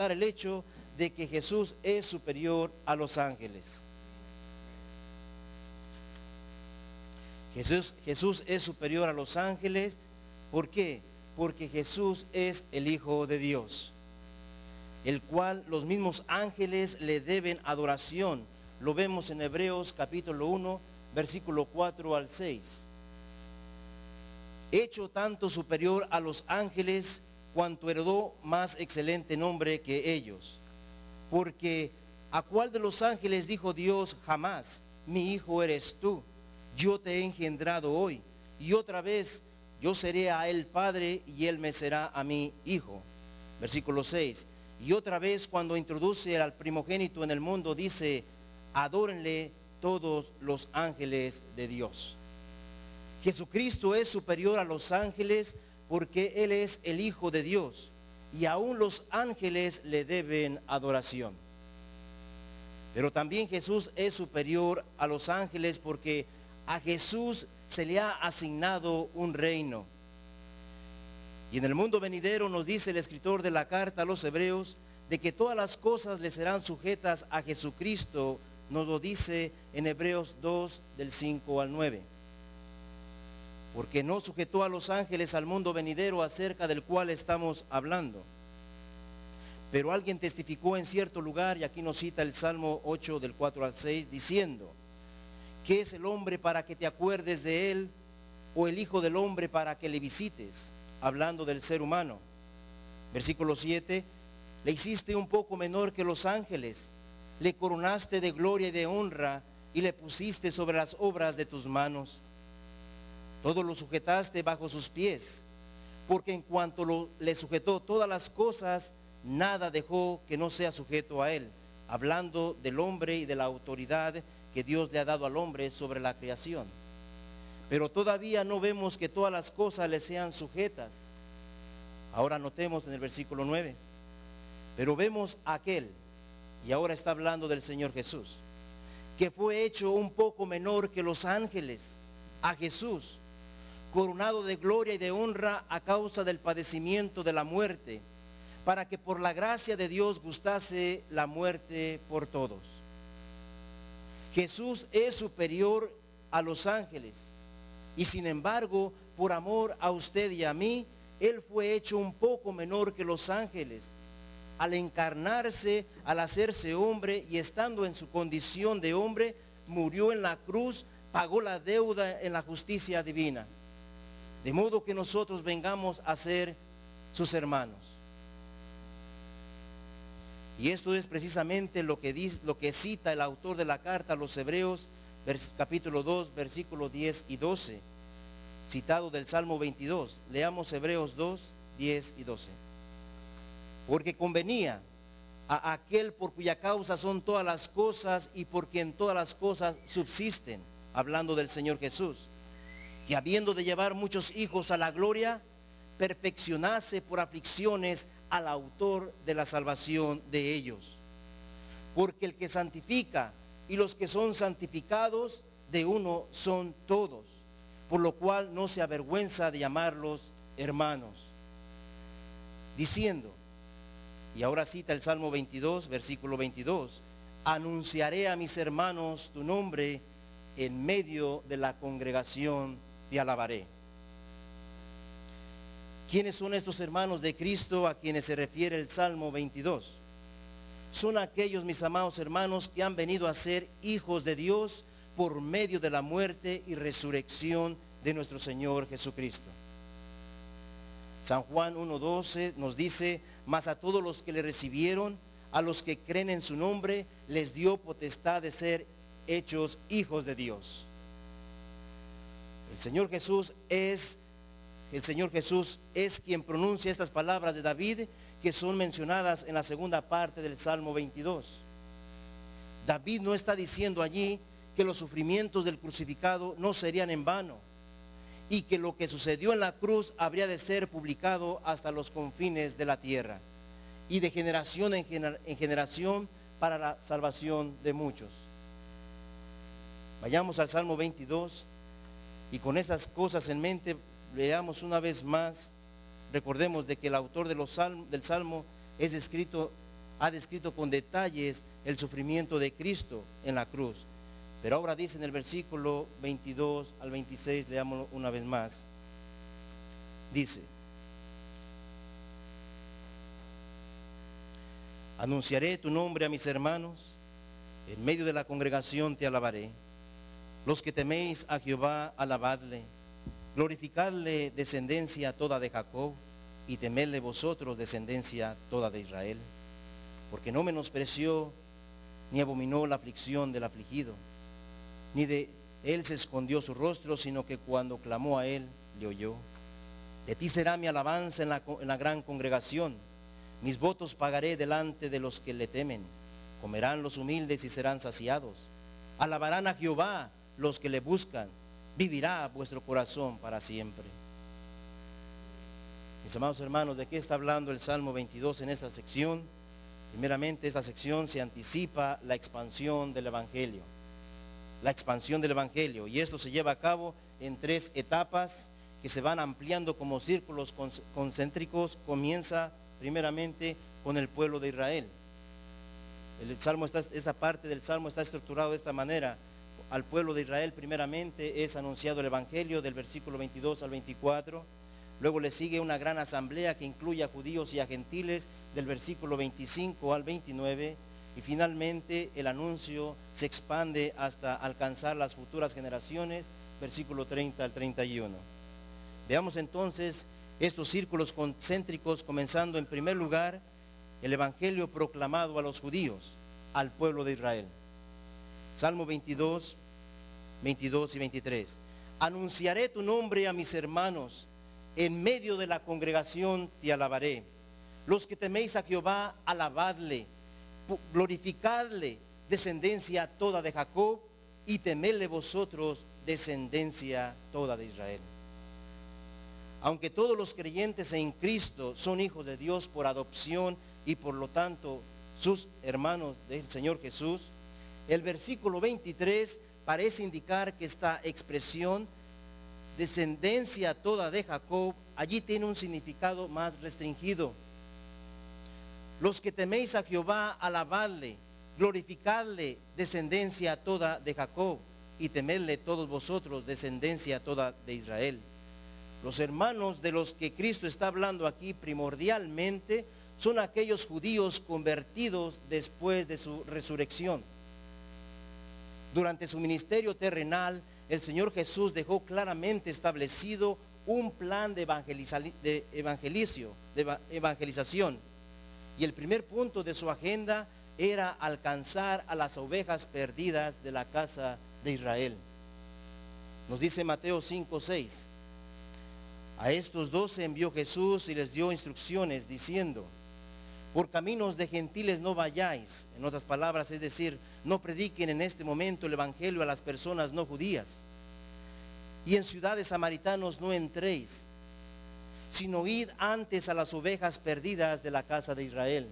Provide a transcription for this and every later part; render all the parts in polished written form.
el hecho de que Jesús es superior a los ángeles. Jesús es superior a los ángeles. ¿Por qué? Porque Jesús es el Hijo de Dios, el cual los mismos ángeles le deben adoración. Lo vemos en Hebreos capítulo 1, versículo 4 al 6. Hecho tanto superior a los ángeles, cuanto heredó más excelente nombre que ellos. Porque ¿a cuál de los ángeles dijo Dios jamás: mi hijo eres tú, yo te he engendrado hoy? Y otra vez: yo seré a él padre y él me será a mí hijo. Versículo 6. Y otra vez, cuando introduce al primogénito en el mundo, dice: adórenle todos los ángeles de Dios. Jesucristo es superior a los ángeles porque Él es el Hijo de Dios, y aún los ángeles le deben adoración. Pero también Jesús es superior a los ángeles porque a Jesús se le ha asignado un reino. Y en el mundo venidero nos dice el escritor de la carta a los Hebreos de que todas las cosas le serán sujetas a Jesucristo. Nos lo dice en Hebreos 2, del 5 al 9. Porque no sujetó a los ángeles al mundo venidero acerca del cual estamos hablando. Pero alguien testificó en cierto lugar, y aquí nos cita el Salmo 8 del 4 al 6, diciendo: ¿qué es el hombre para que te acuerdes de él? ¿O el hijo del hombre para que le visites? Hablando del ser humano. Versículo 7, le hiciste un poco menor que los ángeles, le coronaste de gloria y de honra, y le pusiste sobre las obras de tus manos. Todo lo sujetaste bajo sus pies, porque en cuanto le sujetó todas las cosas, nada dejó que no sea sujeto a él. Hablando del hombre y de la autoridad que Dios le ha dado al hombre sobre la creación. Pero todavía no vemos que todas las cosas le sean sujetas. Ahora notemos en el versículo 9. Pero vemos a aquel, y ahora está hablando del Señor Jesús, que fue hecho un poco menor que los ángeles, a Jesús, coronado de gloria y de honra a causa del padecimiento de la muerte, para que por la gracia de Dios gustase la muerte por todos. Jesús es superior a los ángeles, y sin embargo, por amor a usted y a mí, Él fue hecho un poco menor que los ángeles. Al encarnarse, al hacerse hombre y estando en su condición de hombre, murió en la cruz, pagó la deuda en la justicia divina. De modo que nosotros vengamos a ser sus hermanos. Y esto es precisamente lo que cita el autor de la carta a los Hebreos, capítulo 2, versículos 10 y 12, citado del Salmo 22. Leamos Hebreos 2, 10 y 12. Porque convenía a aquel por cuya causa son todas las cosas y por quien todas las cosas subsisten, hablando del Señor Jesús, que habiendo de llevar muchos hijos a la gloria, perfeccionase por aflicciones al autor de la salvación de ellos. Porque el que santifica y los que son santificados de uno son todos, por lo cual no se avergüenza de llamarlos hermanos, diciendo, y ahora cita el Salmo 22, versículo 22, anunciaré a mis hermanos tu nombre, en medio de la congregación te alabaré. ¿Quiénes son estos hermanos de Cristo a quienes se refiere el Salmo 22? Son aquellos, mis amados hermanos, que han venido a ser hijos de Dios por medio de la muerte y resurrección de nuestro Señor Jesucristo. San Juan 1:12 nos dice: mas a todos los que le recibieron, a los que creen en su nombre, les dio potestad de ser hechos hijos de Dios. El Señor Jesús es quien pronuncia estas palabras de David, que son mencionadas en la segunda parte del Salmo 22. David no está diciendo allí que los sufrimientos del crucificado no serían en vano, y que lo que sucedió en la cruz habría de ser publicado hasta los confines de la tierra, y de generación en generación para la salvación de muchos. Vayamos al Salmo 22, y con estas cosas en mente, leamos una vez más. Recordemos de que el autor del Salmo es descrito ha descrito con detalles el sufrimiento de Cristo en la cruz. Pero ahora dice en el versículo 22 al 26, leámoslo una vez más. Dice: anunciaré tu nombre a mis hermanos, en medio de la congregación te alabaré. Los que teméis a Jehová, alabadle, glorificadle, descendencia toda de Jacob, y temedle vosotros, descendencia toda de Israel. Porque no menospreció ni abominó la aflicción del afligido, ni de él se escondió su rostro, sino que cuando clamó a él, le oyó. De ti será mi alabanza en la gran congregación, mis votos pagaré delante de los que le temen. Comerán los humildes y serán saciados. Alabarán a Jehová los que le buscan. Vivirá vuestro corazón para siempre. Mis amados hermanos, ¿de qué está hablando el Salmo 22 en esta sección? Primeramente, esta sección se anticipa la expansión del Evangelio. La expansión del Evangelio. Y esto se lleva a cabo en 3 etapas que se van ampliando como círculos concéntricos. Comienza primeramente con el pueblo de Israel. Esta parte del Salmo está estructurado de esta manera. Al pueblo de Israel primeramente es anunciado el Evangelio del versículo 22 al 24. Luego le sigue una gran asamblea que incluye a judíos y a gentiles del versículo 25 al 29. Y finalmente el anuncio se expande hasta alcanzar las futuras generaciones, versículo 30 al 31. Veamos entonces estos círculos concéntricos, comenzando en primer lugar el Evangelio proclamado a los judíos, al pueblo de Israel. Salmo 22, 22 y 23. Anunciaré tu nombre a mis hermanos, en medio de la congregación te alabaré. Los que teméis a Jehová, alabadle, glorificadle, descendencia toda de Jacob, y temedle vosotros, descendencia toda de Israel. Aunque todos los creyentes en Cristo son hijos de Dios por adopción y por lo tanto sus hermanos del Señor Jesús, el versículo 23 parece indicar que esta expresión, descendencia toda de Jacob, allí tiene un significado más restringido. Los que teméis a Jehová, alabadle, glorificadle, descendencia toda de Jacob, y temedle todos vosotros, descendencia toda de Israel. Los hermanos de los que Cristo está hablando aquí primordialmente son aquellos judíos convertidos después de su resurrección. Durante su ministerio terrenal, el Señor Jesús dejó claramente establecido un plan de evangelización. Y el primer punto de su agenda era alcanzar a las ovejas perdidas de la casa de Israel. Nos dice Mateo 5:6. A estos 12 envió Jesús y les dio instrucciones diciendo: por caminos de gentiles no vayáis. En otras palabras, es decir, no prediquen en este momento el evangelio a las personas no judías. Y en ciudades samaritanos no entréis, sino id antes a las ovejas perdidas de la casa de Israel.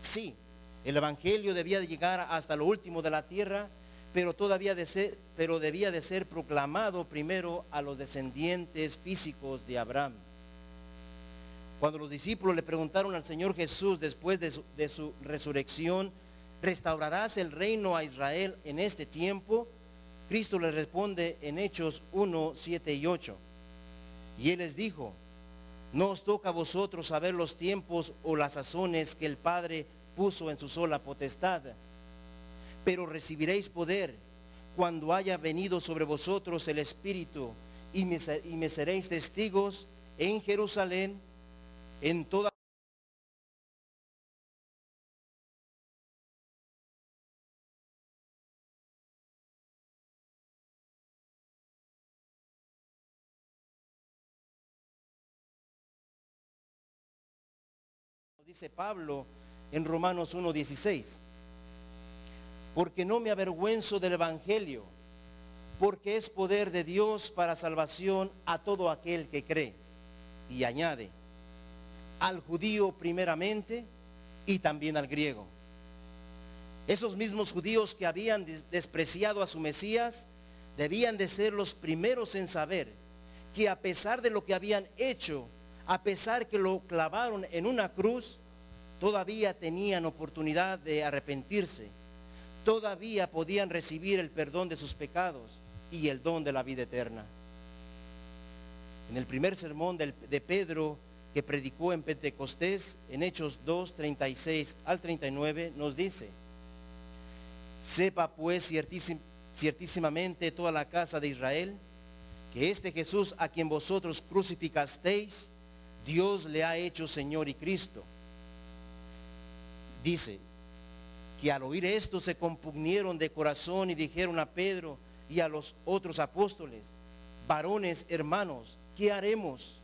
Sí, el evangelio debía de llegar hasta lo último de la tierra, pero debía de ser proclamado primero a los descendientes físicos de Abraham. Cuando los discípulos le preguntaron al Señor Jesús después de su resurrección: ¿restaurarás el reino a Israel en este tiempo? Cristo les responde en Hechos 1, 7 y 8. Y Él les dijo: no os toca a vosotros saber los tiempos o las sazones que el Padre puso en su sola potestad, pero recibiréis poder cuando haya venido sobre vosotros el Espíritu, y me seréis testigos en Jerusalén, en toda dice Pablo en Romanos 1:16, porque no me avergüenzo del evangelio, porque es poder de Dios para salvación a todo aquel que cree. Y añade: al judío primeramente y también al griego. Esos mismos judíos que habían despreciado a su Mesías debían de ser los primeros en saber que a pesar de lo que habían hecho, a pesar que lo clavaron en una cruz, todavía tenían oportunidad de arrepentirse, todavía podían recibir el perdón de sus pecados y el don de la vida eterna. En el primer sermón de Pedro que predicó en Pentecostés, en Hechos 2, 36 al 39, nos dice: sepa pues ciertísimamente toda la casa de Israel, que este Jesús a quien vosotros crucificasteis, Dios le ha hecho Señor y Cristo. Dice que al oír esto se compugnieron de corazón y dijeron a Pedro y a los otros apóstoles: varones hermanos, ¿qué haremos?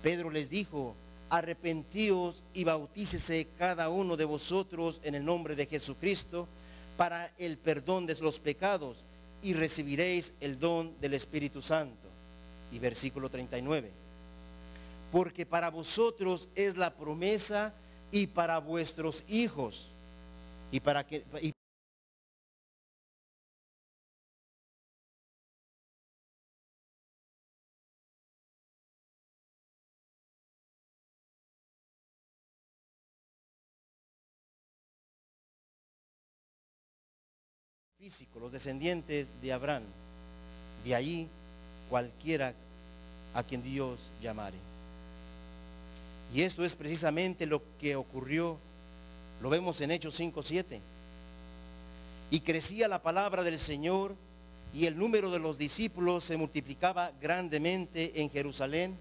Pedro les dijo: arrepentíos y bautícese cada uno de vosotros en el nombre de Jesucristo para el perdón de los pecados, y recibiréis el don del Espíritu Santo. Y versículo 39: porque para vosotros es la promesa, y para vuestros hijos, y para que físico, los descendientes de Abraham, de ahí cualquiera a quien Dios llamare. Y esto es precisamente lo que ocurrió, lo vemos en Hechos 5:7. Y crecía la palabra del Señor, y el número de los discípulos se multiplicaba grandemente en Jerusalén.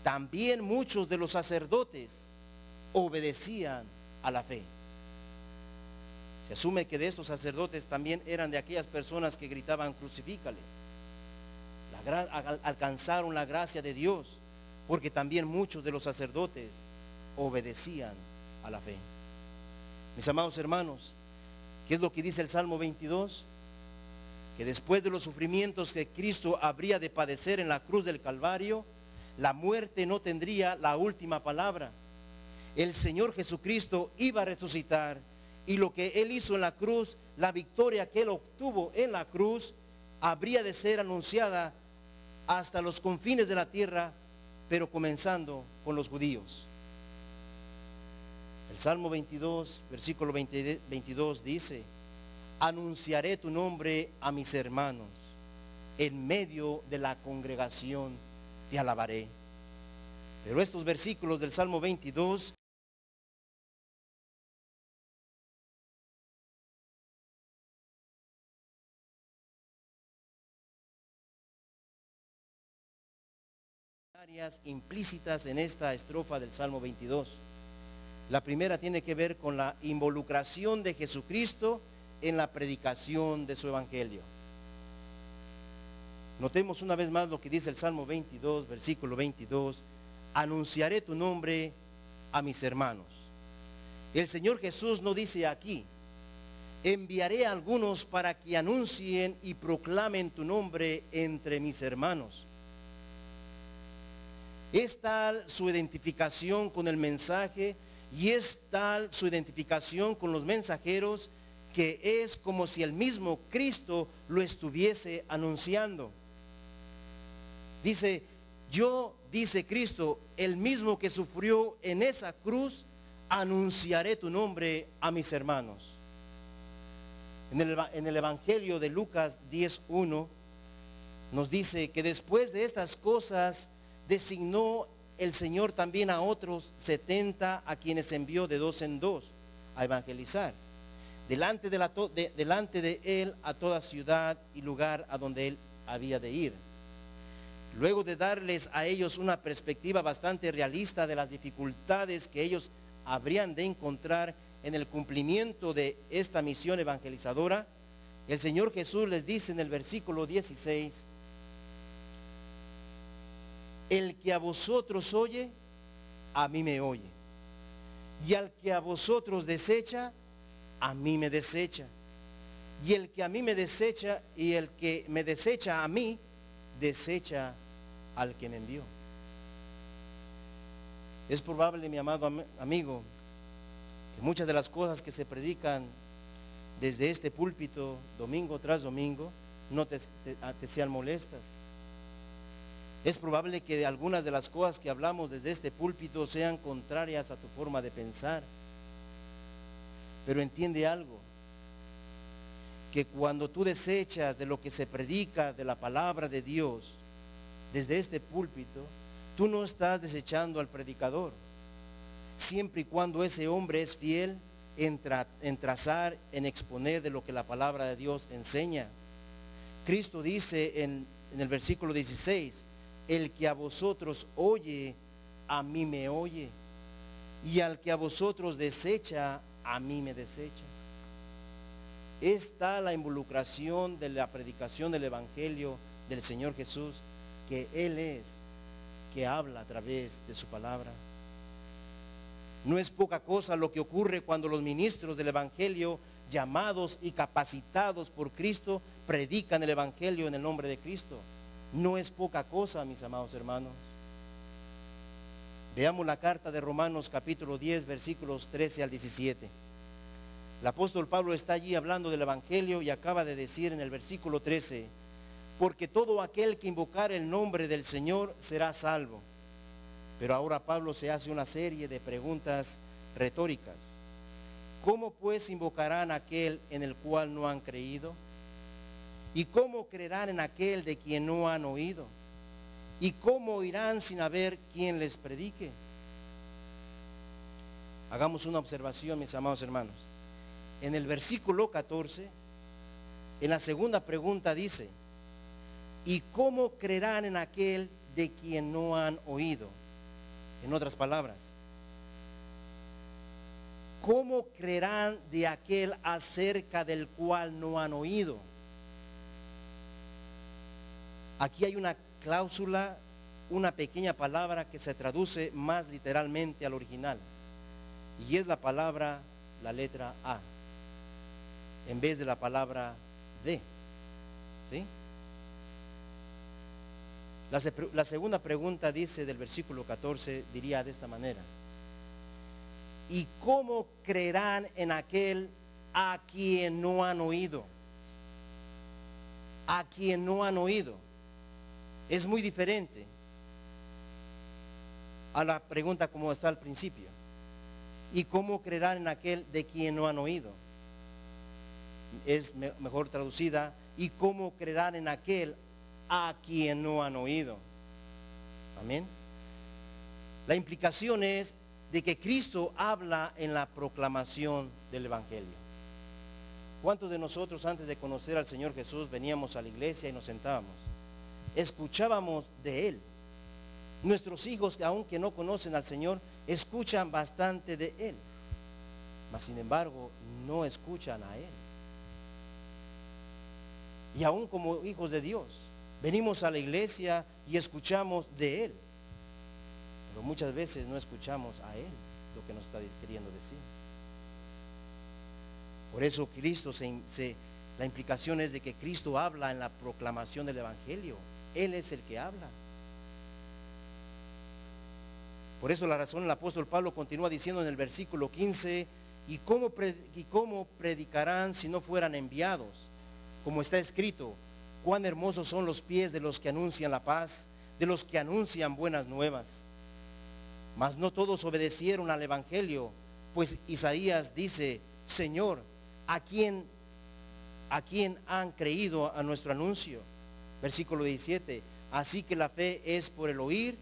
También muchos de los sacerdotes obedecían a la fe. Se asume que de estos sacerdotes también eran de aquellas personas que gritaban: crucifícale. Alcanzaron la gracia de Dios, porque también muchos de los sacerdotes obedecían a la fe. Mis amados hermanos, ¿qué es lo que dice el Salmo 22? Que después de los sufrimientos que Cristo habría de padecer en la cruz del Calvario, la muerte no tendría la última palabra. El Señor Jesucristo iba a resucitar, y lo que Él hizo en la cruz, la victoria que Él obtuvo en la cruz, habría de ser anunciada hasta los confines de la tierra, pero comenzando con los judíos. El Salmo 22, versículo 22 dice: anunciaré tu nombre a mis hermanos, en medio de la congregación te alabaré. Pero estos versículos del Salmo 22 implícitas en esta estrofa del Salmo 22. La primera tiene que ver con la involucración de Jesucristo en la predicación de su evangelio. Notemos una vez más lo que dice el Salmo 22, versículo 22: anunciaré tu nombre a mis hermanos. El Señor Jesús no dice aquí: enviaré a algunos para que anuncien y proclamen tu nombre entre mis hermanos. Es tal su identificación con el mensaje, y es tal su identificación con los mensajeros, que es como si el mismo Cristo lo estuviese anunciando. Dice: yo, dice Cristo, el mismo que sufrió en esa cruz, anunciaré tu nombre a mis hermanos. En el Evangelio de Lucas 10:1 nos dice que después de estas cosas designó el Señor también a otros 70, a quienes envió de 2 en 2 a evangelizar delante de él a toda ciudad y lugar a donde él había de ir. Luego de darles a ellos una perspectiva bastante realista de las dificultades que ellos habrían de encontrar en el cumplimiento de esta misión evangelizadora, el Señor Jesús les dice en el versículo 16: el que a vosotros oye, a mí me oye, y al que a vosotros desecha, a mí me desecha, y el que a mí me desecha, y el que me desecha a mí, desecha al que me envió. Es probable, mi amado amigo, que muchas de las cosas que se predican desde este púlpito domingo tras domingo no te sean molestas. Es probable que algunas de las cosas que hablamos desde este púlpito sean contrarias a tu forma de pensar. Pero entiende algo, que cuando tú desechas de lo que se predica de la palabra de Dios desde este púlpito, tú no estás desechando al predicador, siempre y cuando ese hombre es fiel en trazar, en exponer de lo que la palabra de Dios enseña. Cristo dice en el versículo 16, el que a vosotros oye, a mí me oye, y al que a vosotros desecha, a mí me desecha. Está la involucración de la predicación del Evangelio del Señor Jesús, que Él es, que habla a través de su palabra. No es poca cosa lo que ocurre cuando los ministros del Evangelio, llamados y capacitados por Cristo, predican el Evangelio en el nombre de Cristo. No es poca cosa, mis amados hermanos. Veamos la carta de Romanos capítulo 10, versículos 13 al 17. El apóstol Pablo está allí hablando del Evangelio y acaba de decir en el versículo 13, porque todo aquel que invocar el nombre del Señor será salvo. Pero ahora Pablo se hace una serie de preguntas retóricas. ¿Cómo pues invocarán a aquel en el cual no han creído? ¿Y cómo creerán en aquel de quien no han oído? ¿Y cómo oirán sin haber quien les predique? Hagamos una observación, mis amados hermanos. En el versículo 14, en la segunda pregunta dice, ¿y cómo creerán en aquel de quien no han oído? En otras palabras, ¿cómo creerán de aquel acerca del cual no han oído? Aquí hay una cláusula, una pequeña palabra que se traduce más literalmente al original, y es la palabra, la letra A, en vez de la palabra D. ¿Sí? La segunda pregunta dice del versículo 14, diría de esta manera, ¿y cómo creerán en aquel a quien no han oído? A quien no han oído. Es muy diferente a la pregunta como está al principio. ¿Y cómo creerán en aquel de quien no han oído? Es mejor traducida, ¿y cómo creerán en aquel a quien no han oído? Amén. La implicación es de que Cristo habla en la proclamación del Evangelio. ¿Cuántos de nosotros antes de conocer al Señor Jesús veníamos a la iglesia y nos sentábamos? Escuchábamos de Él. Nuestros hijos, aunque no conocen al Señor, escuchan bastante de Él, mas sin embargo no escuchan a Él. Y aún como hijos de Dios, venimos a la iglesia y escuchamos de Él, pero muchas veces no escuchamos a Él lo que nos está queriendo decir. Por eso Cristo la implicación es de que Cristo habla en la proclamación del Evangelio. Él es el que habla. Por eso la razón el apóstol Pablo continúa diciendo en el versículo 15, ¿y cómo predicarán si no fueran enviados? Como está escrito, cuán hermosos son los pies de los que anuncian la paz, de los que anuncian buenas nuevas. Mas no todos obedecieron al Evangelio, pues Isaías dice, Señor, ¿a quién han creído a nuestro anuncio? Versículo 17, así que la fe es por el oír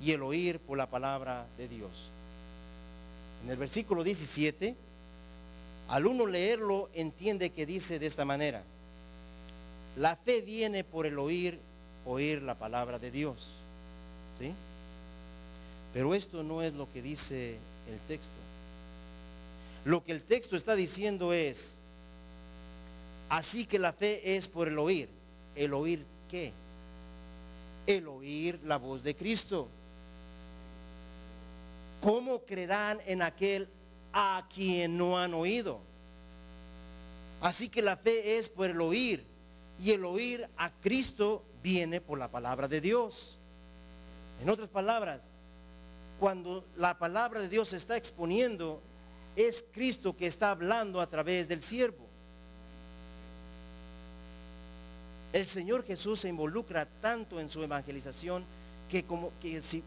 y el oír por la palabra de Dios. En el versículo 17, al uno leerlo entiende que dice de esta manera, la fe viene por el oír la palabra de Dios. ¿Sí? Pero esto no es lo que dice el texto. Lo que el texto está diciendo es, así que la fe es por el oír. ¿El oír qué? El oír la voz de Cristo. ¿Cómo creerán en aquel a quien no han oído? Así que la fe es por el oír, y el oír a Cristo viene por la palabra de Dios. En otras palabras, cuando la palabra de Dios se está exponiendo, es Cristo que está hablando a través del siervo. El Señor Jesús se involucra tanto en su evangelización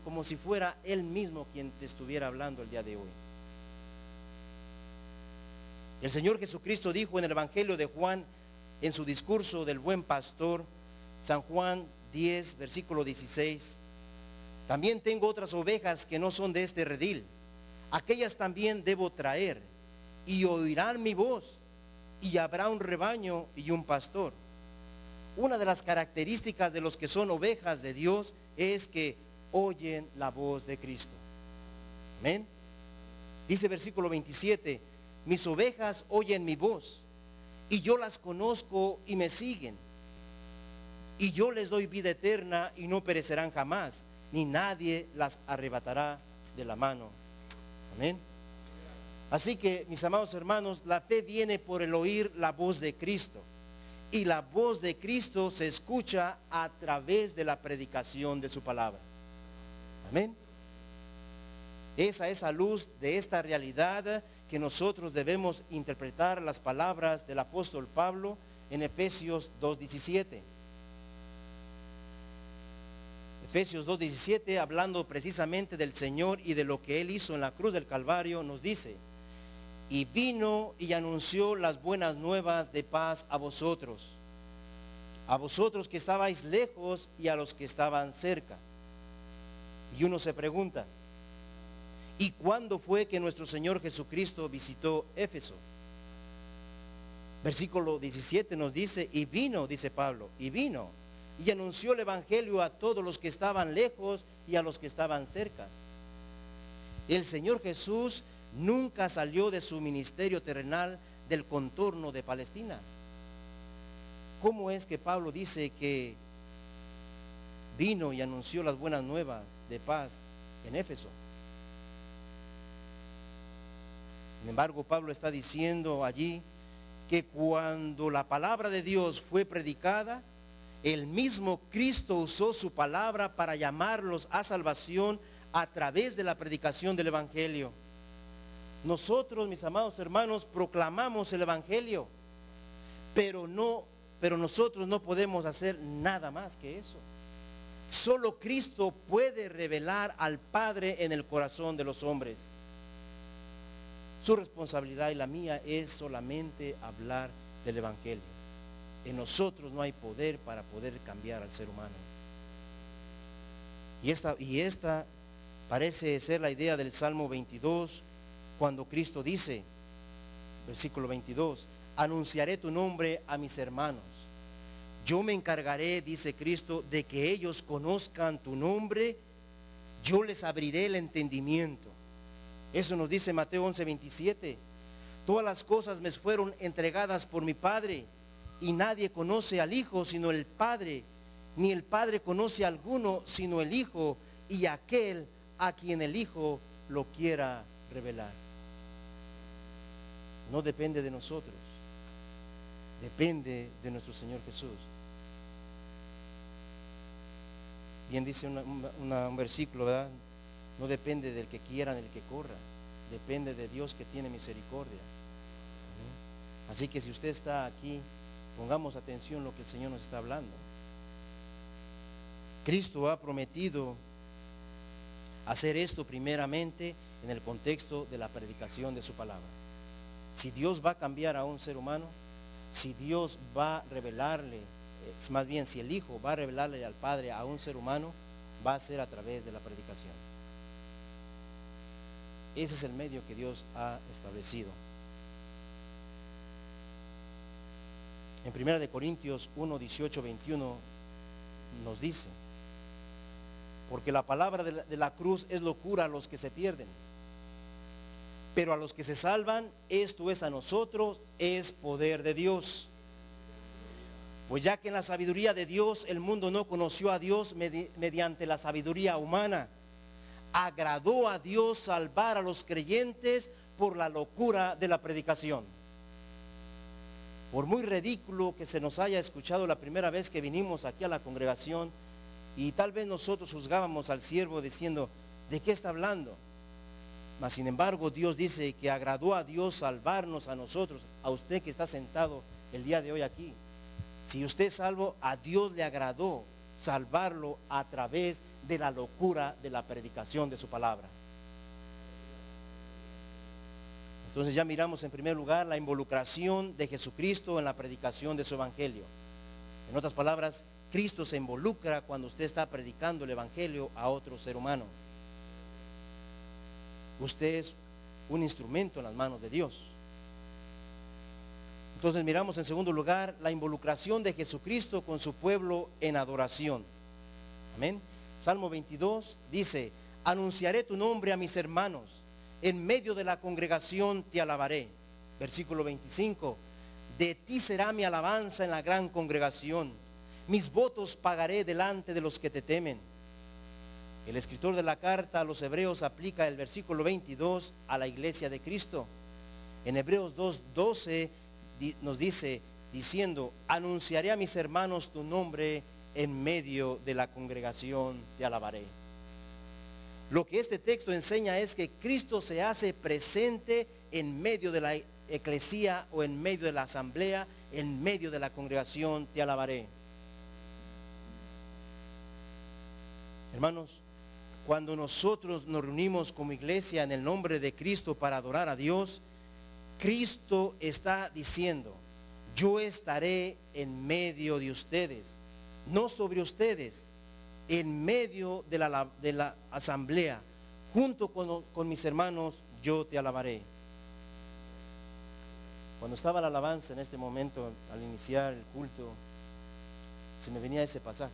como si fuera Él mismo quien te estuviera hablando el día de hoy. El Señor Jesucristo dijo en el Evangelio de Juan, en su discurso del buen pastor, San Juan 10, versículo 16, también tengo otras ovejas que no son de este redil, aquellas también debo traer, y oirán mi voz, y habrá un rebaño y un pastor. Una de las características de los que son ovejas de Dios es que oyen la voz de Cristo. Amén. Dice versículo 27, mis ovejas oyen mi voz, y yo las conozco y me siguen, y yo les doy vida eterna y no perecerán jamás, ni nadie las arrebatará de la mano. Amén. Así que, mis amados hermanos, la fe viene por el oír la voz de Cristo, y la voz de Cristo se escucha a través de la predicación de su palabra. Amén. Es a luz de esta realidad que nosotros debemos interpretar las palabras del apóstol Pablo en Efesios 2:17. Efesios 2:17, hablando precisamente del Señor y de lo que Él hizo en la cruz del Calvario, nos dice: y vino y anunció las buenas nuevas de paz a vosotros que estabais lejos y a los que estaban cerca. Y uno se pregunta, ¿y cuándo fue que nuestro Señor Jesucristo visitó Éfeso? Versículo 17 nos dice, y vino, dice Pablo, y vino, y anunció el Evangelio a todos los que estaban lejos y a los que estaban cerca. El Señor Jesús nunca salió de su ministerio terrenal del contorno de Palestina. ¿Cómo es que Pablo dice que vino y anunció las buenas nuevas de paz en Éfeso? Sin embargo, Pablo está diciendo allí que cuando la palabra de Dios fue predicada, el mismo Cristo usó su palabra para llamarlos a salvación a través de la predicación del Evangelio. Nosotros, mis amados hermanos, proclamamos el Evangelio, pero nosotros no podemos hacer nada más que eso. Solo Cristo puede revelar al Padre en el corazón de los hombres. Su responsabilidad y la mía es solamente hablar del Evangelio. En nosotros no hay poder para poder cambiar al ser humano. Y esta parece ser la idea del Salmo 22, cuando Cristo dice, versículo 22, anunciaré tu nombre a mis hermanos. Yo me encargaré, dice Cristo, de que ellos conozcan tu nombre. Yo les abriré el entendimiento. Eso nos dice Mateo 11:27. Todas las cosas me fueron entregadas por mi Padre, y nadie conoce al Hijo sino el Padre, ni el Padre conoce a alguno sino el Hijo, y aquel a quien el Hijo lo quiera revelar. No depende de nosotros, depende de nuestro Señor Jesús. Bien dice un versículo, ¿verdad? No depende del que quiera ni del que corra, depende de Dios que tiene misericordia. Así que si usted está aquí, pongamos atención a lo que el Señor nos está hablando. Cristo ha prometido hacer esto primeramente en el contexto de la predicación de su palabra. Si Dios va a cambiar a un ser humano, si Dios va a revelarle, más bien si el Hijo va a revelarle al Padre a un ser humano, va a ser a través de la predicación. Ese es el medio que Dios ha establecido. En 1 Corintios 1, 18, 21 nos dice, porque la palabra de la cruz es locura a los que se pierden, pero a los que se salvan, esto es a nosotros, es poder de Dios. Pues ya que en la sabiduría de Dios el mundo no conoció a Dios mediante la sabiduría humana, agradó a Dios salvar a los creyentes por la locura de la predicación. Por muy ridículo que se nos haya escuchado la primera vez que vinimos aquí a la congregación, y tal vez nosotros juzgábamos al siervo diciendo, ¿de qué está hablando? Mas sin embargo Dios dice que agradó a Dios salvarnos a nosotros, a usted que está sentado el día de hoy aquí, Si usted es salvo, a Dios le agradó salvarlo a través de la locura de la predicación de su palabra. Entonces ya miramos en primer lugar la involucración de Jesucristo en la predicación de su evangelio. En otras palabras, Cristo se involucra cuando usted está predicando el evangelio a otro ser humano. Usted es un instrumento en las manos de Dios. Entonces miramos en segundo lugar la involucración de Jesucristo con su pueblo en adoración. Amén. Salmo 22 dice: anunciaré tu nombre a mis hermanos, en medio de la congregación te alabaré. Versículo 25: de ti será mi alabanza en la gran congregación, mis votos pagaré delante de los que te temen. El escritor de la carta a los Hebreos aplica el versículo 22 a la iglesia de Cristo. En Hebreos 2:12 nos dice, diciendo: anunciaré a mis hermanos tu nombre, en medio de la congregación te alabaré. Lo que este texto enseña es que Cristo se hace presente en medio de la eclesía o en medio de la asamblea, en medio de la congregación te alabaré. Hermanos, cuando nosotros nos reunimos como iglesia en el nombre de Cristo para adorar a Dios, Cristo está diciendo: yo estaré en medio de ustedes, no sobre ustedes, en medio de la asamblea, junto con mis hermanos, yo te alabaré. Cuando estaba la alabanza en este momento, al iniciar el culto, se me venía ese pasaje,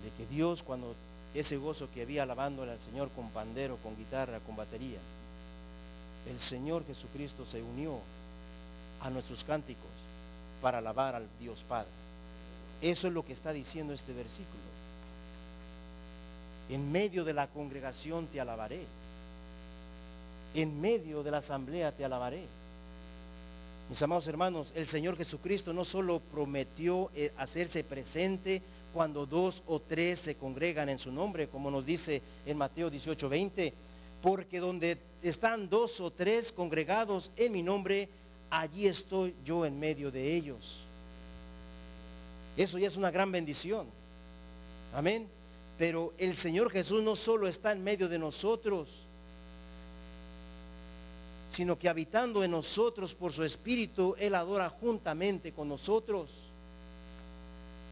de que Dios, cuando ese gozo que había alabándole al Señor con pandero, con guitarra, con batería, el Señor Jesucristo se unió a nuestros cánticos para alabar al Dios Padre. Eso es lo que está diciendo este versículo. En medio de la congregación te alabaré, en medio de la asamblea te alabaré. Mis amados hermanos, el Señor Jesucristo no solo prometió hacerse presente cuando 2 o 3 se congregan en su nombre, como nos dice en Mateo 18:20, porque donde están 2 o 3 congregados en mi nombre, allí estoy yo en medio de ellos. Eso ya es una gran bendición. Amén. Pero el Señor Jesús no solo está en medio de nosotros, sino que habitando en nosotros por su Espíritu, Él adora juntamente con nosotros.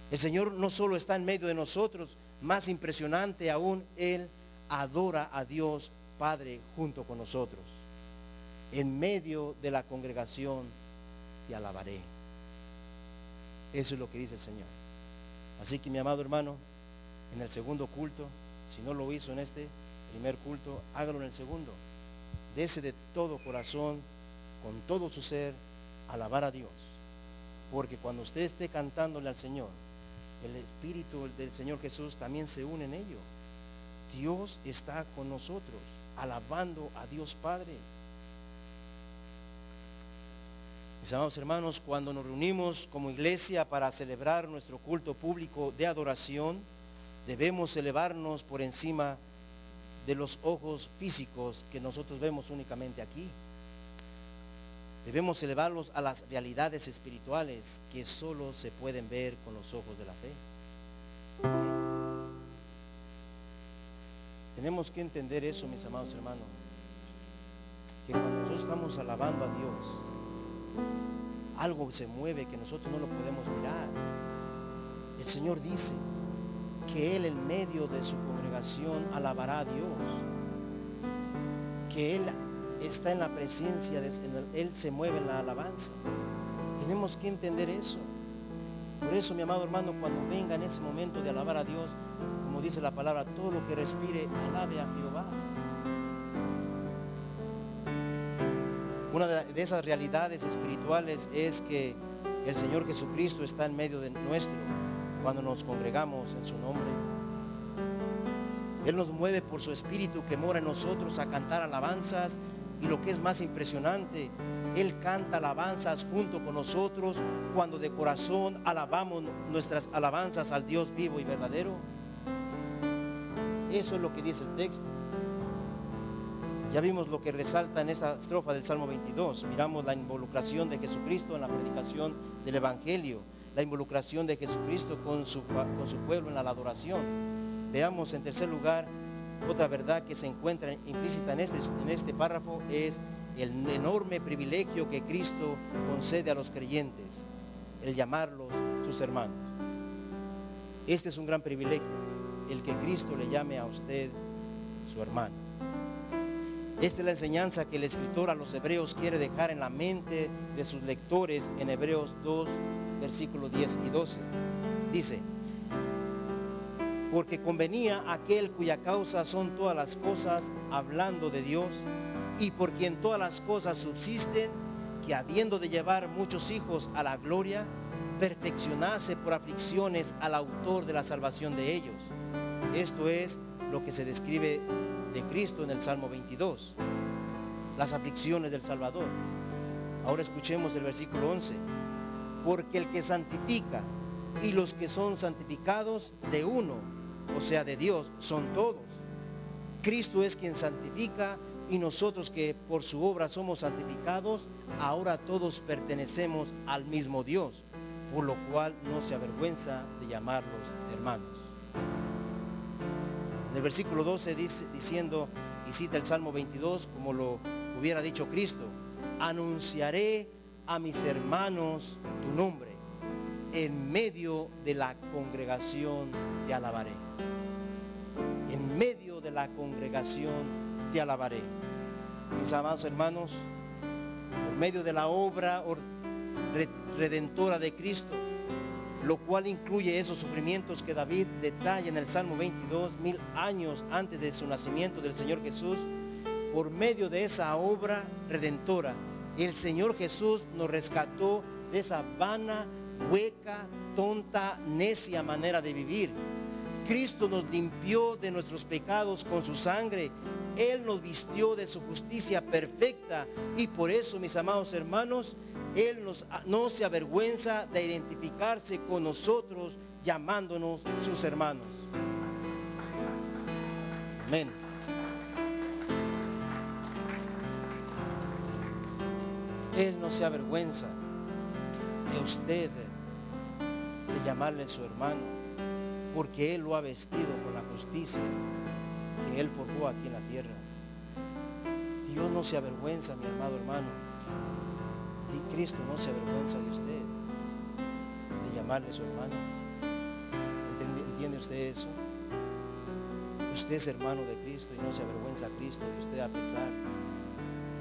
El Señor no solo está en medio de nosotros, más impresionante aún, Él adora a Dios Padre junto con nosotros. En medio de la congregación te alabaré. Eso es lo que dice el Señor. Así que, mi amado hermano, en el segundo culto, si no lo hizo en este primer culto, hágalo en el segundo. Dese de todo corazón, con todo su ser, alabar a Dios. Porque cuando usted esté cantándole al Señor, el Espíritu del Señor Jesús también se une en ello. Dios está con nosotros, alabando a Dios Padre. Mis amados hermanos, cuando nos reunimos como iglesia para celebrar nuestro culto público de adoración, debemos elevarnos por encima de los ojos físicos que nosotros vemos únicamente aquí. Debemos elevarlos a las realidades espirituales que solo se pueden ver con los ojos de la fe. Tenemos que entender eso, mis amados hermanos, que cuando nosotros estamos alabando a Dios, algo se mueve que nosotros no lo podemos mirar. El Señor dice que Él en medio de su congregación alabará a Dios, que Él está en la presencia, Él se mueve en la alabanza. Tenemos que entender eso. Por eso, mi amado hermano, cuando venga en ese momento de alabar a Dios, como dice la palabra, todo lo que respire, alabe a Jehová. Una de esas realidades espirituales es que el Señor Jesucristo está en medio de nuestro cuando nos congregamos en su nombre. Él nos mueve por su Espíritu que mora en nosotros a cantar alabanzas, y lo que es más impresionante, Él canta alabanzas junto con nosotros cuando de corazón alabamos nuestras alabanzas al Dios vivo y verdadero. Eso es lo que dice el texto. Ya vimos lo que resalta en esta estrofa del Salmo 22. Miramos la involucración de Jesucristo en la predicación del Evangelio, la involucración de Jesucristo con su pueblo en la adoración. Veamos en tercer lugar, otra verdad que se encuentra implícita en este párrafo es el enorme privilegio que Cristo concede a los creyentes, el llamarlos sus hermanos. Este es un gran privilegio, el que Cristo le llame a usted su hermano. Esta es la enseñanza que el escritor a los hebreos quiere dejar en la mente de sus lectores en Hebreos 2, versículos 10 y 12. Dice: porque convenía aquel cuya causa son todas las cosas, hablando de Dios, y por quien todas las cosas subsisten, que habiendo de llevar muchos hijos a la gloria, perfeccionase por aflicciones al autor de la salvación de ellos. Esto es lo que se describe de Cristo en el Salmo 22, las aflicciones del Salvador. Ahora escuchemos el versículo 11. Porque el que santifica y los que son santificados de uno, o sea de Dios, son todos. Cristo es quien santifica, y nosotros que por su obra somos santificados, ahora todos pertenecemos al mismo Dios, por lo cual no se avergüenza de llamarlos hermanos. En el versículo 12 dice, diciendo, y cita el Salmo 22 como lo hubiera dicho Cristo: anunciaré a mis hermanos tu nombre, en medio de la congregación te alabaré. En medio de la congregación te alabaré. Mis amados hermanos, por medio de la obra redentora de Cristo, lo cual incluye esos sufrimientos que David detalla en el Salmo 22, 1000 años antes de su nacimiento del Señor Jesús. Por medio de esa obra redentora, el Señor Jesús nos rescató de esa vana, hueca, tonta, necia manera de vivir. Cristo nos limpió de nuestros pecados con su sangre. Él nos vistió de su justicia perfecta, y por eso, mis amados hermanos, Él no se avergüenza de identificarse con nosotros, llamándonos sus hermanos. Amén. Él no se avergüenza de usted, de llamarle su hermano, porque Él lo ha vestido con la justicia que Él forjó aquí en la tierra. Dios no se avergüenza, mi amado hermano, y Cristo no se avergüenza de usted, de llamarle su hermano. ¿Entiende usted eso? Usted es hermano de Cristo y no se avergüenza a Cristo de usted, a pesar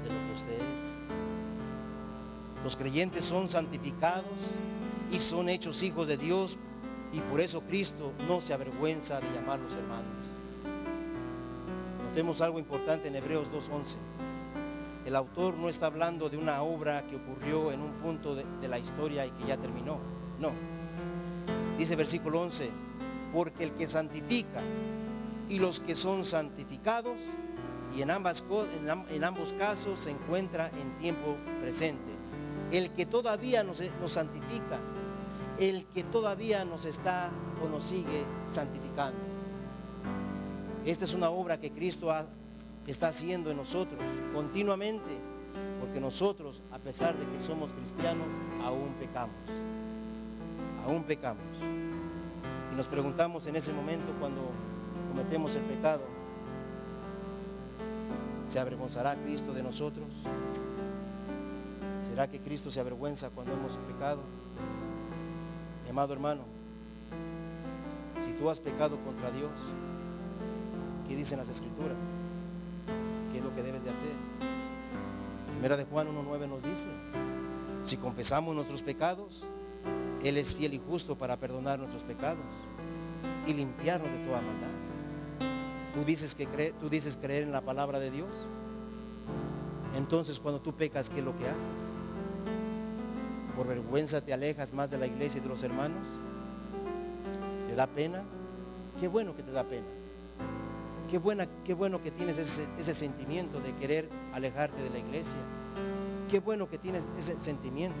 de lo que usted es. Los creyentes son santificados y son hechos hijos de Dios, y por eso Cristo no se avergüenza de llamarlos hermanos. Notemos algo importante en Hebreos 2:11. El autor no está hablando de una obra que ocurrió en un punto de la historia y que ya terminó. No. Dice versículo 11: porque el que santifica y los que son santificados, y en ambos casos se encuentra en tiempo presente. El que todavía nos santifica, el que todavía nos está o nos sigue santificando. Esta es una obra que Cristo está haciendo en nosotros continuamente, porque nosotros, a pesar de que somos cristianos, aún pecamos. Y nos preguntamos en ese momento, cuando cometemos el pecado, ¿se avergonzará Cristo de nosotros? ¿Será que Cristo se avergüenza cuando hemos pecado? Mi amado hermano, si tú has pecado contra Dios, ¿qué dicen las Escrituras? ¿Qué es lo que debes de hacer? Primera de Juan 1:9 nos dice: si confesamos nuestros pecados, Él es fiel y justo para perdonar nuestros pecados y limpiarnos de toda maldad. ¿Tú dices creer en la palabra de Dios? Entonces, cuando tú pecas, ¿qué es lo que haces? ¿Por vergüenza te alejas más de la iglesia y de los hermanos? ¿Te da pena? Qué bueno que te da pena. Qué bueno que tienes ese sentimiento de querer alejarte de la iglesia. Qué bueno que tienes ese sentimiento.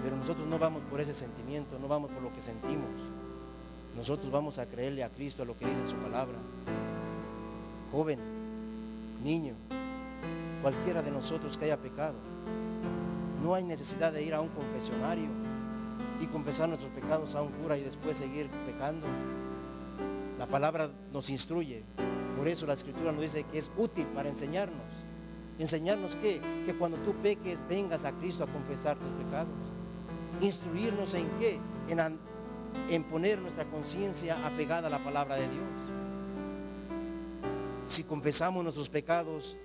Pero nosotros no vamos por ese sentimiento, no vamos por lo que sentimos. Nosotros vamos a creerle a Cristo, a lo que dice en su palabra. Joven, niño, cualquiera de nosotros que haya pecado. No hay necesidad de ir a un confesionario y confesar nuestros pecados a un cura y después seguir pecando. La palabra nos instruye. Por eso la Escritura nos dice que es útil para enseñarnos. ¿Enseñarnos qué? Que cuando tú peques vengas a Cristo a confesar tus pecados. ¿Instruirnos en qué? En poner nuestra conciencia apegada a la palabra de Dios. Si confesamos nuestros pecados,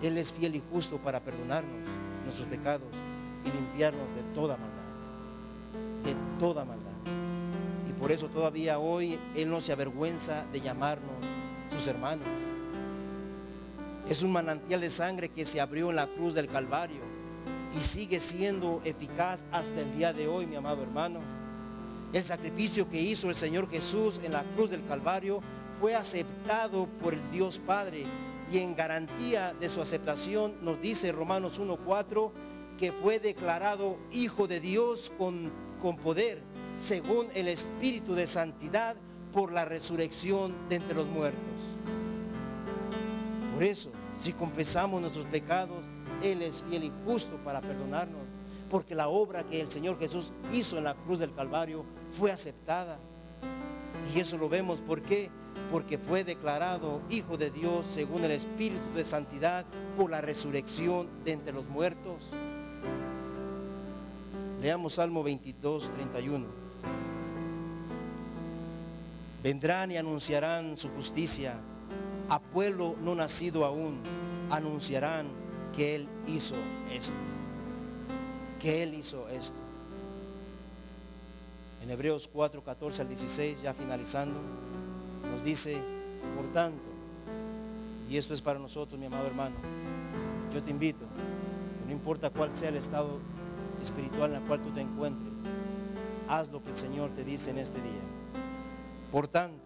Él es fiel y justo para perdonarnos nuestros pecados y limpiarnos de toda maldad. De toda maldad. Y por eso todavía hoy Él no se avergüenza de llamarnos sus hermanos. Es un manantial de sangre que se abrió en la cruz del Calvario y sigue siendo eficaz hasta el día de hoy, mi amado hermano. El sacrificio que hizo el Señor Jesús en la cruz del Calvario fue aceptado por el Dios Padre, y en garantía de su aceptación nos dice Romanos 1:4 que fue declarado Hijo de Dios con poder, según el Espíritu de santidad, por la resurrección de entre los muertos. Por eso, si confesamos nuestros pecados, Él es fiel y justo para perdonarnos, porque la obra que el Señor Jesús hizo en la cruz del Calvario fue aceptada. Y eso lo vemos, ¿por qué? Porque fue declarado Hijo de Dios según el Espíritu de santidad por la resurrección de entre los muertos. Leamos Salmo 22:31. Vendrán y anunciarán su justicia, a pueblo no nacido aún, anunciarán que Él hizo esto. Que Él hizo esto. En Hebreos 4:14 al 16, ya finalizando, nos dice, por tanto, y esto es para nosotros, mi amado hermano, yo te invito, no importa cuál sea el estado espiritual en el cual tú te encuentres, haz lo que el Señor te dice en este día. Por tanto,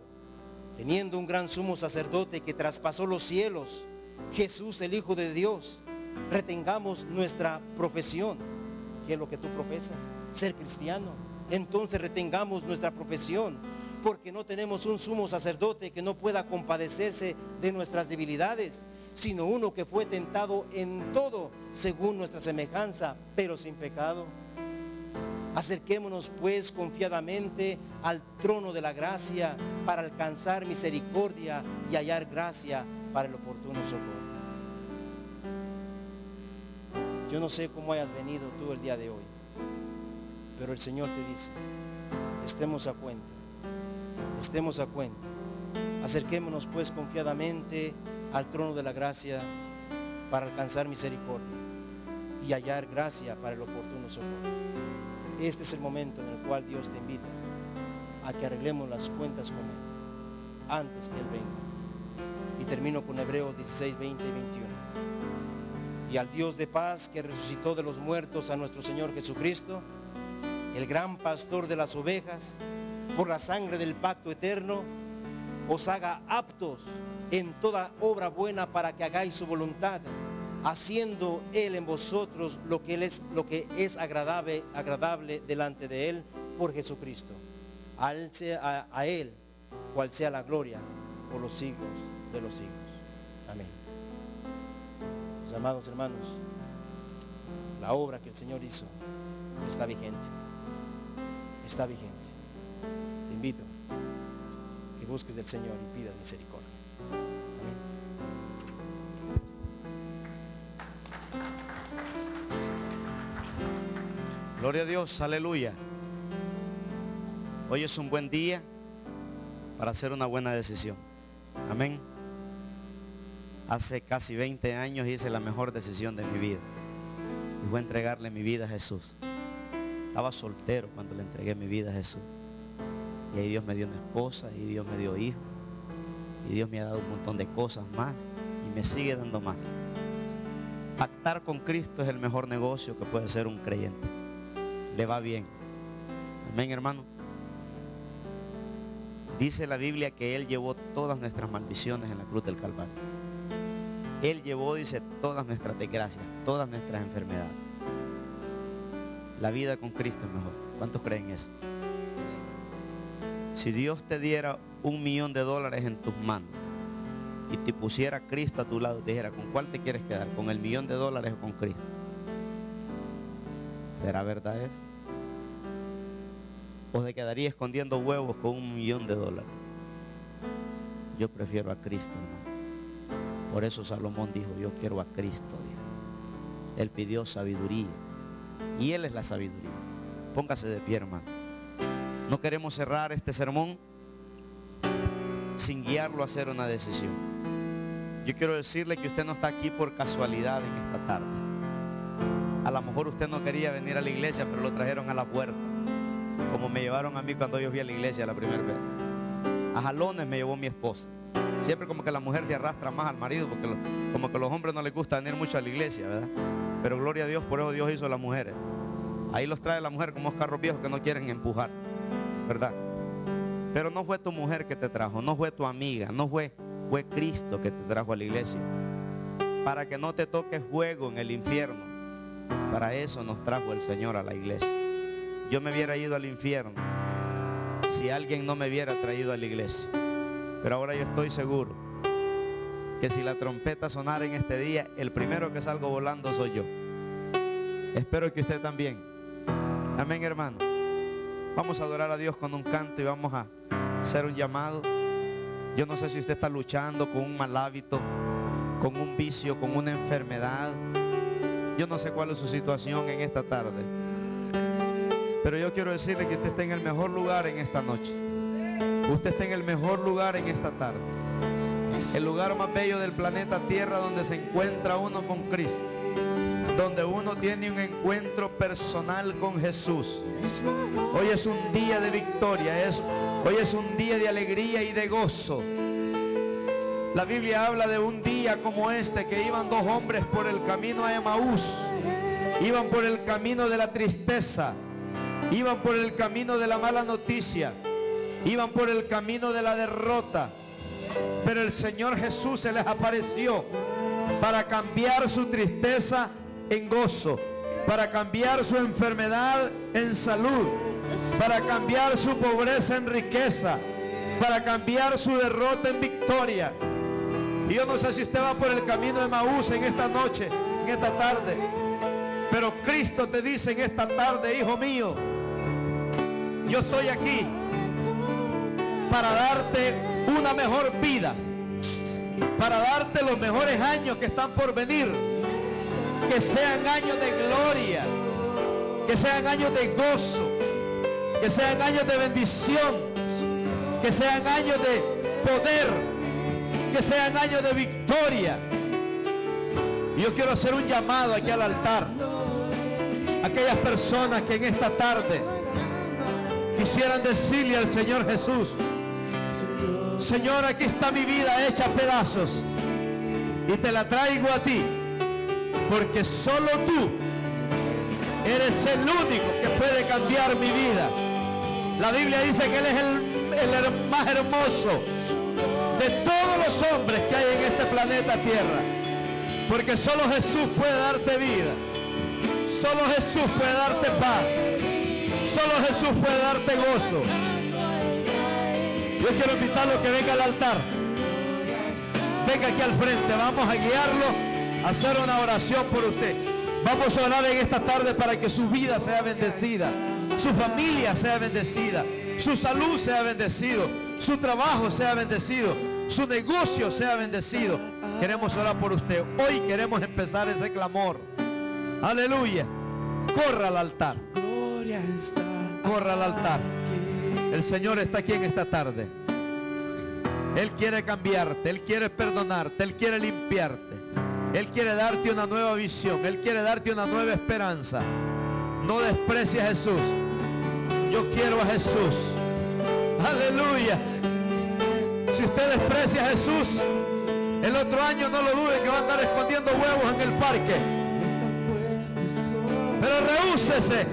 teniendo un gran sumo sacerdote que traspasó los cielos, Jesús el Hijo de Dios, retengamos nuestra profesión. ¿Qué es lo que tú profesas? Ser cristiano. Entonces retengamos nuestra profesión, porque no tenemos un sumo sacerdote que no pueda compadecerse de nuestras debilidades, sino uno que fue tentado en todo según nuestra semejanza, pero sin pecado. Acerquémonos pues confiadamente al trono de la gracia para alcanzar misericordia y hallar gracia para el oportuno socorro. Yo no sé cómo hayas venido tú el día de hoy, pero el Señor te dice, estemos a cuenta, estemos a cuenta. Acerquémonos pues confiadamente al trono de la gracia para alcanzar misericordia y hallar gracia para el oportuno socorro. Este es el momento en el cual Dios te invita a que arreglemos las cuentas con Él antes que Él venga. Y termino con Hebreos 16, 20 y 21. Y al Dios de paz que resucitó de los muertos a nuestro Señor Jesucristo, el gran pastor de las ovejas, por la sangre del pacto eterno, os haga aptos en toda obra buena para que hagáis su voluntad, haciendo Él en vosotros lo que es agradable delante de Él por Jesucristo. A Él, cual sea la gloria por los siglos de los siglos. Amén. Mis amados hermanos, la obra que el Señor hizo está vigente. Está vigente. Te invito a que busques del Señor y pidas misericordia. Gloria a Dios, aleluya. Hoy es un buen día para hacer una buena decisión. Amén. Hace casi 20 años hice la mejor decisión de mi vida. Y fue entregarle mi vida a Jesús. Estaba soltero cuando le entregué mi vida a Jesús. Y ahí Dios me dio una esposa, y Dios me dio hijos. Y Dios me ha dado un montón de cosas más. Y me sigue dando más. Pactar con Cristo es el mejor negocio que puede hacer un creyente. Le va bien. Amén, hermano. Dice la Biblia que Él llevó todas nuestras maldiciones en la cruz del Calvario. Él llevó, dice, todas nuestras desgracias, todas nuestras enfermedades. La vida con Cristo es mejor. ¿Cuántos creen eso? Si Dios te diera $1 millón en tus manos y te pusiera Cristo a tu lado, te dijera, ¿con cuál te quieres quedar? ¿Con el $1.000.000 o con Cristo? ¿Será verdad eso? ¿O te quedaría escondiendo huevos con $1.000.000? Yo prefiero a Cristo, hermano. Por eso Salomón dijo, yo quiero a Cristo, dijo. Él pidió sabiduría y Él es la sabiduría. Póngase de pie, hermano. No queremos cerrar este sermón sin guiarlo a hacer una decisión. Yo quiero decirle que usted no está aquí por casualidad en esta tarde. A lo mejor usted no quería venir a la iglesia, pero lo trajeron a la puerta, como me llevaron a mí cuando yo fui a la iglesia la primera vez. A jalones me llevó mi esposa. Siempre como que la mujer se arrastra más al marido, porque como que a los hombres no les gusta venir mucho a la iglesia, ¿verdad? Pero gloria a Dios, por eso Dios hizo a las mujeres. Ahí los trae la mujer como los carros viejos que no quieren empujar, ¿verdad? Pero no fue tu mujer que te trajo, no fue tu amiga, no fue Cristo que te trajo a la iglesia. Para que no te toques fuego en el infierno. Para eso nos trajo el Señor a la iglesia. Yo me hubiera ido al infierno si alguien no me hubiera traído a la iglesia. Pero ahora yo estoy seguro que si la trompeta sonara en este día, el primero que salgo volando soy yo. Espero que usted también. Amén, hermano. Vamos a adorar a Dios con un canto y vamos a hacer un llamado. Yo no sé si usted está luchando con un mal hábito, con un vicio, con una enfermedad. Yo no sé cuál es su situación en esta tarde, pero yo quiero decirle que usted está en el mejor lugar en esta noche. Usted está en el mejor lugar en esta tarde. El lugar más bello del planeta Tierra, donde se encuentra uno con Cristo, donde uno tiene un encuentro personal con Jesús. Hoy es un día de victoria, hoy es un día de alegría y de gozo. La Biblia habla de un día como este, que iban dos hombres por el camino a Emaús. Iban por el camino de la tristeza, iban por el camino de la mala noticia, iban por el camino de la derrota. Pero el Señor Jesús se les apareció para cambiar su tristeza en gozo, para cambiar su enfermedad en salud, para cambiar su pobreza en riqueza, para cambiar su derrota en victoria. Y yo no sé si usted va por el camino de Emaús en esta noche, en esta tarde, pero Cristo te dice en esta tarde, hijo mío, yo estoy aquí para darte una mejor vida, para darte los mejores años que están por venir, que sean años de gloria, que sean años de gozo, que sean años de bendición, que sean años de poder, que sean años de victoria. Y yo quiero hacer un llamado aquí al altar a aquellas personas que en esta tarde quisieran decirle al Señor Jesús: Señor, aquí está mi vida hecha a pedazos y te la traigo a ti, porque solo tú eres el único que puede cambiar mi vida. La Biblia dice que Él es el más hermoso de todos los hombres que hay en este planeta Tierra, porque solo Jesús puede darte vida, solo Jesús puede darte paz, solo Jesús puede darte gozo. Yo quiero invitarlo a que venga al altar, venga aquí al frente, vamos a guiarlo a hacer una oración por usted. Vamos a orar en esta tarde para que su vida sea bendecida, su familia sea bendecida, su salud sea bendecido, su trabajo sea bendecido, su negocio sea bendecido. Queremos orar por usted. Hoy queremos empezar ese clamor. Aleluya. Corra al altar. Corra al altar. El Señor está aquí en esta tarde. Él quiere cambiarte, Él quiere perdonarte, Él quiere limpiarte, Él quiere darte una nueva visión, Él quiere darte una nueva esperanza. No desprecies a Jesús. Yo quiero a Jesús. Aleluya. Si usted desprecia a Jesús, el otro año no lo dude que va a andar escondiendo huevos en el parque. Pero rehúsese.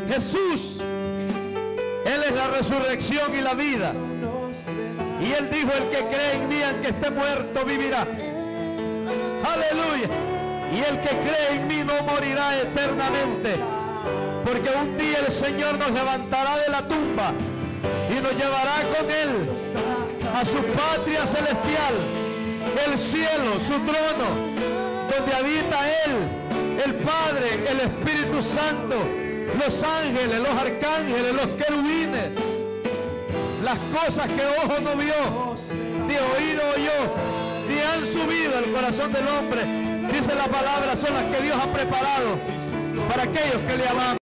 Jesús, Él es la resurrección y la vida. Y Él dijo: el que cree en mí, aunque esté muerto, vivirá. Aleluya. Y el que cree en mí no morirá eternamente, porque un día el Señor nos levantará de la tumba y nos llevará con Él a su patria celestial, el cielo, su trono, donde habita Él, el Padre, el Espíritu Santo, los ángeles, los arcángeles, los querubines, las cosas que ojo no vio, ni oído oyó, ni han subido al corazón del hombre. Dice la palabra, son las que Dios ha preparado para aquellos que le aman.